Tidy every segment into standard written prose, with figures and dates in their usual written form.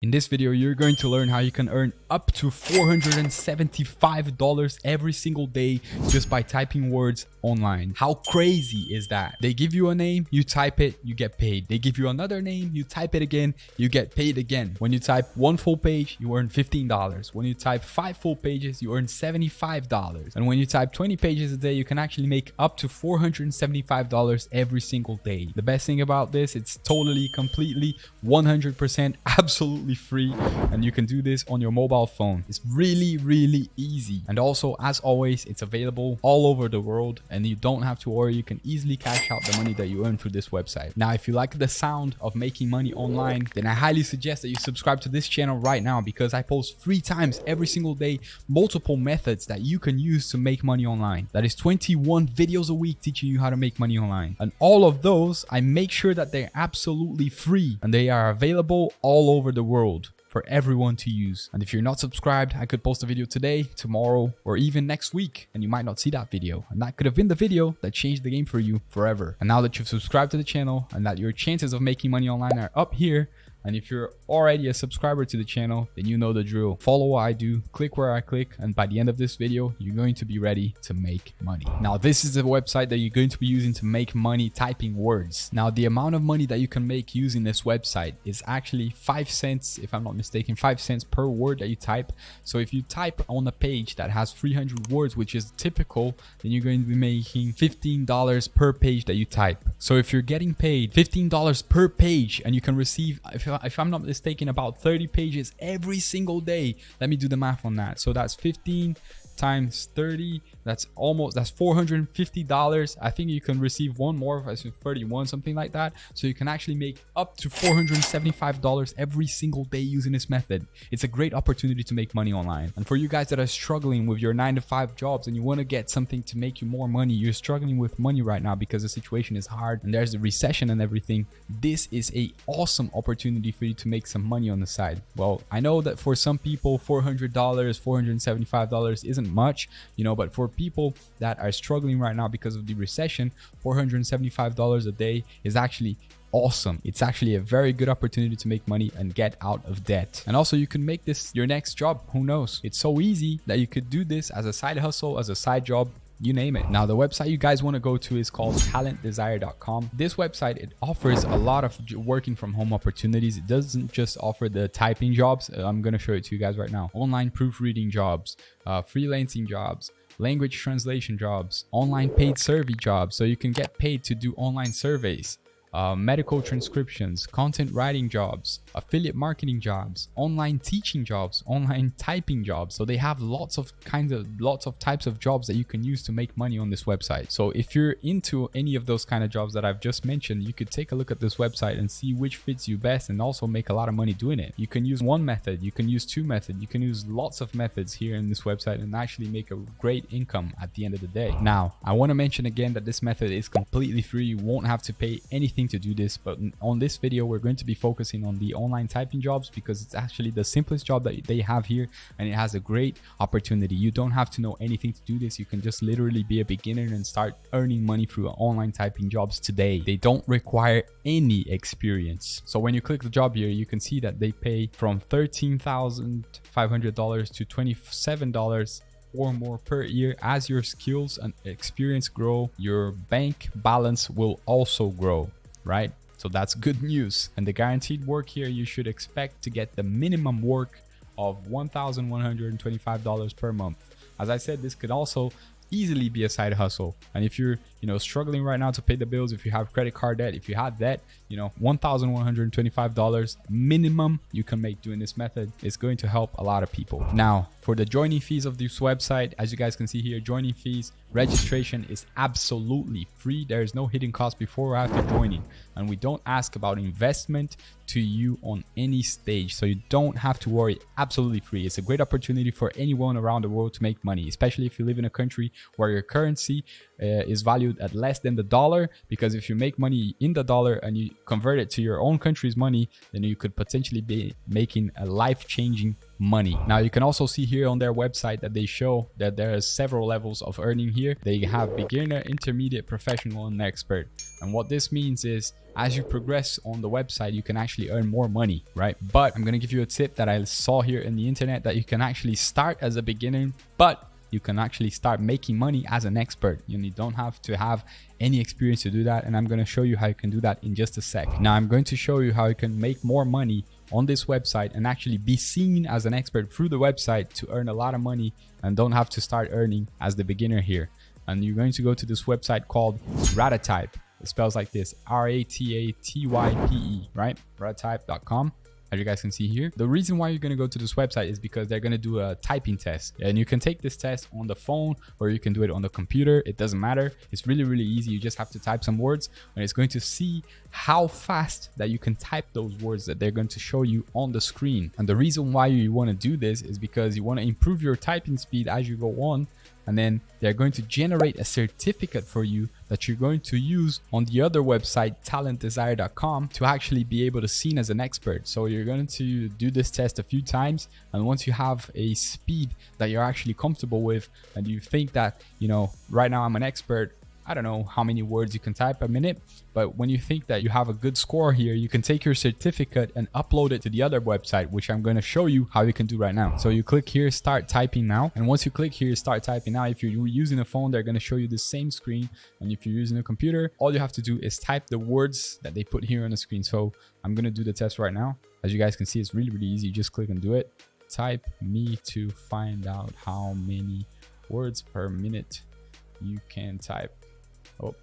In this video, you're going to learn how you can earn up to $475 every single day just by typing words online. How crazy is that? They give you a name, you type it, you get paid. They give you another name, you type it again, you get paid again. When you type one full page, you earn $15. When you type 5 full pages, you earn $75. And when you type 20 pages a day, you can actually make up to $475 every single day. The best thing about this, it's totally, completely, 100% absolutely free, and you can do this on your mobile phone. It's really easy. And also, as always, it's available all over the world, and you don't have to worry. You can easily cash out the money that you earn through this website. Now, if you like the sound of making money online, then I highly suggest that you subscribe to this channel right now, because I post 3 times every single day multiple methods that you can use to make money online. That is 21 videos a week teaching you how to make money online, and all of those I make sure that they're absolutely free and they are available all over the world for everyone to use. And if you're not subscribed, I could post a video today, tomorrow, or even next week, and you might not see that video, and that could have been the video that changed the game for you forever. And now that you've subscribed to the channel and that your chances of making money online are up here, and if you're already a subscriber to the channel, then you know the drill. Follow what I do, click where I click, and by the end of this video, you're going to be ready to make money. Now, this is the website that you're going to be using to make money typing words. Now, the amount of money that you can make using this website is actually 5 cents, if I'm not mistaken, 5 cents per word that you type. So if you type on a page that has 300 words, which is typical, then you're going to be making $15 per page that you type. So if you're getting paid $15 per page and you can receive, if I'm not mistaken, about 30 pages every single day. Let me do the math on that. So that's 15 times 30, that's $450. I think you can receive one more, I think 31, something like that. So you can actually make up to $475 every single day using this method. It's a great opportunity to make money online. And for you guys that are struggling with your 9-to-5 jobs and you want to get something to make you more money, you're struggling with money right now because the situation is hard and there's the recession and everything, this is a awesome opportunity for you to make some money on the side. Well, I know that for some people, $400, $475 isn't much, you know, but for people that are struggling right now because of the recession, $475 a day is actually awesome. It's actually a very good opportunity to make money and get out of debt. And also, you can make this your next job. Who knows? It's so easy that you could do this as a side hustle, as a side job, you name it. Now, the website you guys want to go to is called talentdesire.com. This website, it offers a lot of working from home opportunities. It doesn't just offer the typing jobs. I'm going to show it to you guys right now. Online proofreading jobs, freelancing jobs, language translation jobs, online paid survey jobs. So you can get paid to do online surveys, medical transcriptions, content writing jobs, affiliate marketing jobs, online teaching jobs, online typing jobs. So they have lots of types of jobs that you can use to make money on this website. So if you're into any of those kind of jobs that I've just mentioned, you could take a look at this website and see which fits you best and also make a lot of money doing it. You can use one method, you can use 2 methods, you can use lots of methods here in this website and actually make a great income at the end of the day. Now, I want to mention again that this method is completely free. You won't have to pay anything to do this, but on this video we're going to be focusing on the online typing jobs because it's actually the simplest job that they have here, and it has a great opportunity. You don't have to know anything to do this. You can just literally be a beginner and start earning money through online typing jobs today. They don't require any experience. So when you click the job here, you can see that they pay from $13,500 to $27 or more per year. As your skills and experience grow, your bank balance will also grow, right? So that's good news. And the guaranteed work here, you should expect to get the minimum work of $1,125 per month. As I said, this could also easily be a side hustle. And if you're, struggling right now to pay the bills, if you have credit card debt, if you have debt, $1,125 minimum you can make doing this method is going to help a lot of people. Now, for the joining fees of this website, as you guys can see here, joining fees, registration is absolutely free. There is no hidden cost before or after joining, and we don't ask about investment to you on any stage, so you don't have to worry. Absolutely free. It's a great opportunity for anyone around the world to make money, especially if you live in a country where your currency is valued valued at less than the dollar, because if you make money in the dollar and you convert it to your own country's money, then you could potentially be making a life-changing money. Now you can also see here on their website that they show that there are several levels of earning here. They have beginner, intermediate, professional, and expert. And what this means is as you progress on the website, you can actually earn more money, right? But I'm going to give you a tip that I saw here in the internet, that you can actually start as a beginner, but you can actually start making money as an expert. You don't have to have any experience to do that. And I'm going to show you how you can do that in just a sec. Now I'm going to show you how you can make more money on this website and actually be seen as an expert through the website to earn a lot of money and don't have to start earning as the beginner here. And you're going to go to this website called Ratatype. It spells like this, Ratatype, right? Ratatype.com. As you guys can see here. The reason why you're going to go to this website is because they're going to do a typing test, and you can take this test on the phone or you can do it on the computer. It doesn't matter. It's really, really easy. You just have to type some words and it's going to see how fast that you can type those words that they're going to show you on the screen. And the reason why you want to do this is because you want to improve your typing speed as you go on. And then they're going to generate a certificate for you that you're going to use on the other website, talentdesire.com, to actually be able to seen as an expert. So you're going to do this test a few times. And once you have a speed that you're actually comfortable with, and you think that, you know, right now I'm an expert, I don't know how many words you can type a minute, but when you think that you have a good score here, you can take your certificate and upload it to the other website, which I'm going to show you how you can do right now. So you click here, start typing now. And once you click here, start typing now, if you're using a phone, they're going to show you the same screen. And if you're using a computer, all you have to do is type the words that they put here on the screen. So I'm going to do the test right now. As you guys can see, it's really, really easy. You just click and do it. Type me to find out how many words per minute you can type. Oh,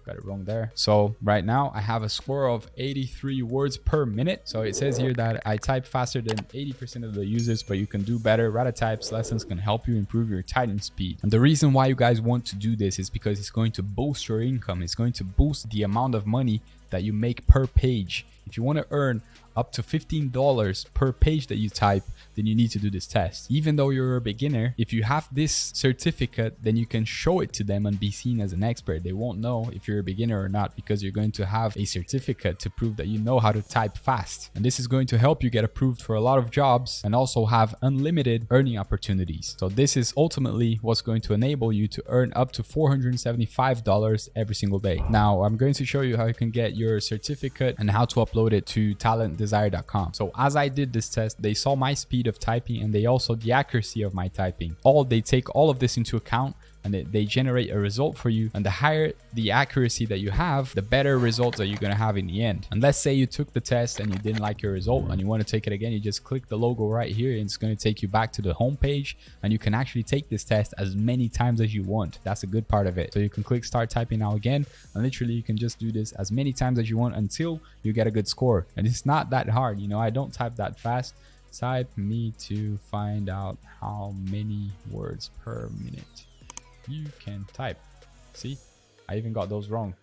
got it wrong there. So right now I have a score of 83 words per minute. So it says here that I type faster than 80% of the users, but you can do better. Ratatype's lessons can help you improve your typing speed. And the reason why you guys want to do this is because it's going to boost your income. It's going to boost the amount of money that you make per page. If you want to earn up to $15 per page that you type, then you need to do this test. Even though you're a beginner, if you have this certificate, then you can show it to them and be seen as an expert. They won't know if you're a beginner or not, because you're going to have a certificate to prove that you know how to type fast. And this is going to help you get approved for a lot of jobs and also have unlimited earning opportunities. So this is ultimately what's going to enable you to earn up to $475 every single day. Now, I'm going to show you how you can get your certificate and how to upload it to talentdesire.com. So as I did this test, they saw my speed of typing and they also the accuracy of my typing. They take all of this into account and they generate a result for you. And the higher the accuracy that you have, the better results that you're going to have in the end. And let's say you took the test and you didn't like your result and you want to take it again, you just click the logo right here and it's going to take you back to the home page, and you can actually take this test as many times as you want. That's a good part of it. So you can click start typing now again, and literally you can just do this as many times as you want until you get a good score. And it's not that hard. You know, I don't type that fast. Type me to find out how many words per minute you can type. See, I even got those wrong,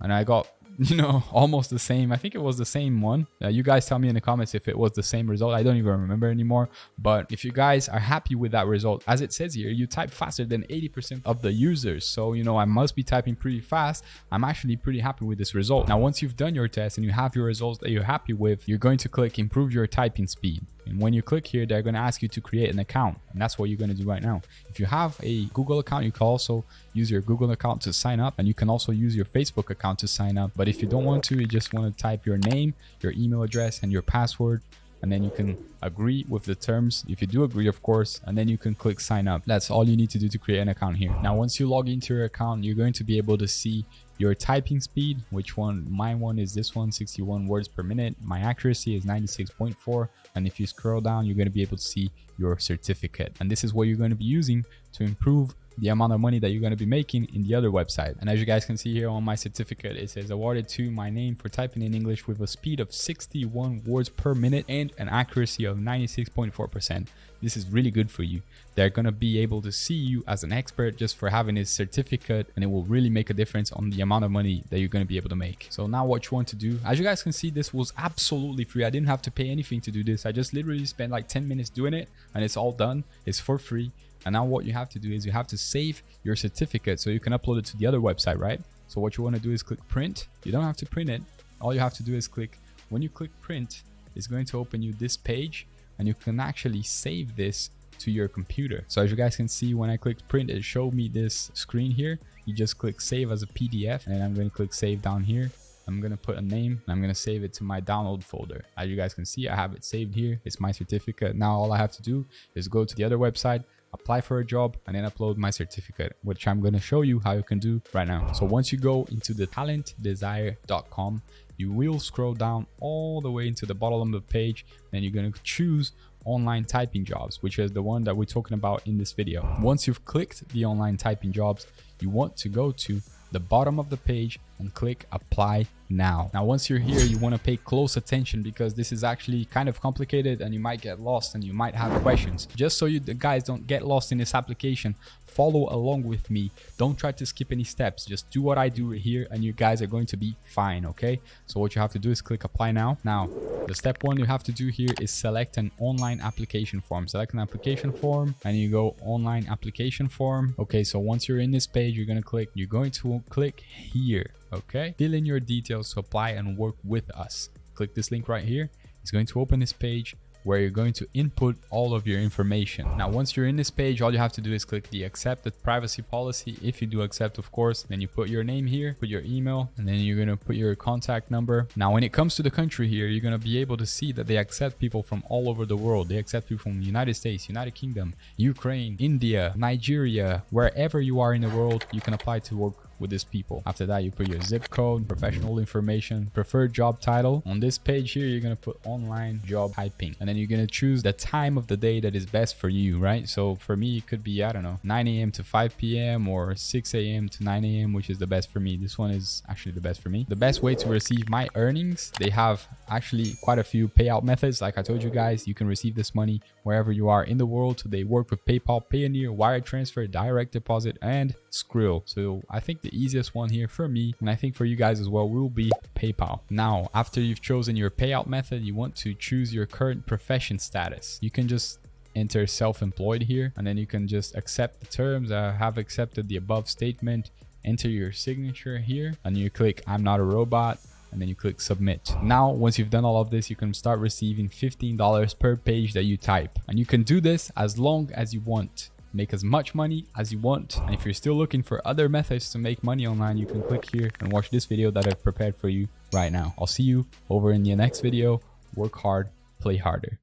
and I got, you know, almost the same. I think it was the same one. You guys tell me in the comments if it was the same result. I don't even remember anymore. But if you guys are happy with that result, as it says here, you type faster than 80% of the users. So, you know, I must be typing pretty fast. I'm actually pretty happy with this result. Now, once you've done your test and you have your results that you're happy with, you're going to click improve your typing speed. And when you click here, they're going to ask you to create an account. And that's what you're going to do right now. If you have a Google account, you can also use your Google account to sign up. And you can also use your Facebook account to sign up. But if you don't want to, you just want to type your name, your email address, and your password. And then you can agree with the terms. If you do agree, of course, and then you can click sign up. That's all you need to do to create an account here. Now, once you log into your account, you're going to be able to see your typing speed, which one, my one is this one, 61 words per minute. My accuracy is 96.4. And if you scroll down, you're going to be able to see your certificate. And this is what you're going to be using to improve the amount of money that you're going to be making in the other website. And as you guys can see here on my certificate, it says awarded to my name for typing in English with a speed of 61 words per minute and an accuracy of 96.4%. This is really good for you. They're going to be able to see you as an expert just for having this certificate, and it will really make a difference on the amount of money that you're going to be able to make. So now what you want to do, as you guys can see, this was absolutely free. I didn't have to pay anything to do this. I just literally spent like 10 minutes doing it and it's all done. It's for free. And now what you have to do is you have to save your certificate so you can upload it to the other website, right? So what you want to do is click print. You don't have to print it. All you have to do is click, when you click print, it's going to open you this page and you can actually save this to your computer. So as you guys can see, when I clicked print, it showed me this screen here. You just click save as a PDF, and I'm going to click save down here. I'm going to put a name and I'm going to save it to my download folder. As you guys can see, I have it saved here. It's my certificate. Now all I have to do is go to the other website, apply for a job, and then upload my certificate, which I'm going to show you how you can do right now. So once you go into the talentdesire.com, you will scroll down all the way into the bottom of the page. Then you're going to choose online typing jobs, which is the one that we're talking about in this video. Once you've clicked the online typing jobs, you want to go to the bottom of the page and click apply now. Now once you're here, you want to pay close attention because this is actually kind of complicated and you might get lost and you might have questions. Just so you guys don't get lost in this application, follow along with me. Don't try to skip any steps. Just do what I do here and you guys are going to be fine, okay? So what you have to do is click apply now. Now the step one you have to do here is select an online application form. Select an application form and you go online application form. Okay, so once you're in this page, you're going to click here. Okay, fill in your details to apply and work with us. Click this link right here. It's going to open this page where you're going to input all of your information. Now, once you're in this page, all you have to do is click the accepted privacy policy. If you do accept, of course, then you put your name here, put your email, and then you're going to put your contact number. Now, when it comes to the country here, you're going to be able to see that they accept people from all over the world. They accept people from the United States, United Kingdom, Ukraine, India, Nigeria, wherever you are in the world, you can apply to work with these people. After that, you put your zip code, professional information, preferred job title. On this page here, you're going to put online job typing, and then you're going to choose the time of the day that is best for you, right? So for me, it could be, I don't know, 9 a.m. to 5 p.m. or 6 a.m. to 9 a.m., which is the best for me. This one is actually the best for me. The best way to receive my earnings, they have actually quite a few payout methods. Like I told you guys, you can receive this money wherever you are in the world. So they work with PayPal, Payoneer, wire transfer, direct deposit, and Skrill. So I think the easiest one here for me, and I think for you guys as well, will be PayPal. Now, after you've chosen your payout method, you want to choose your current profession status. You can just enter self-employed here, and then you can just accept the terms. I have accepted the above statement. Enter your signature here, and you click I'm not a robot, and then you click submit. Now, once you've done all of this, you can start receiving $15 per page that you type, and you can do this as long as you want. Make as much money as you want. And if you're still looking for other methods to make money online, you can click here and watch this video that I've prepared for you right now. I'll see you over in the next video. Work hard, play harder.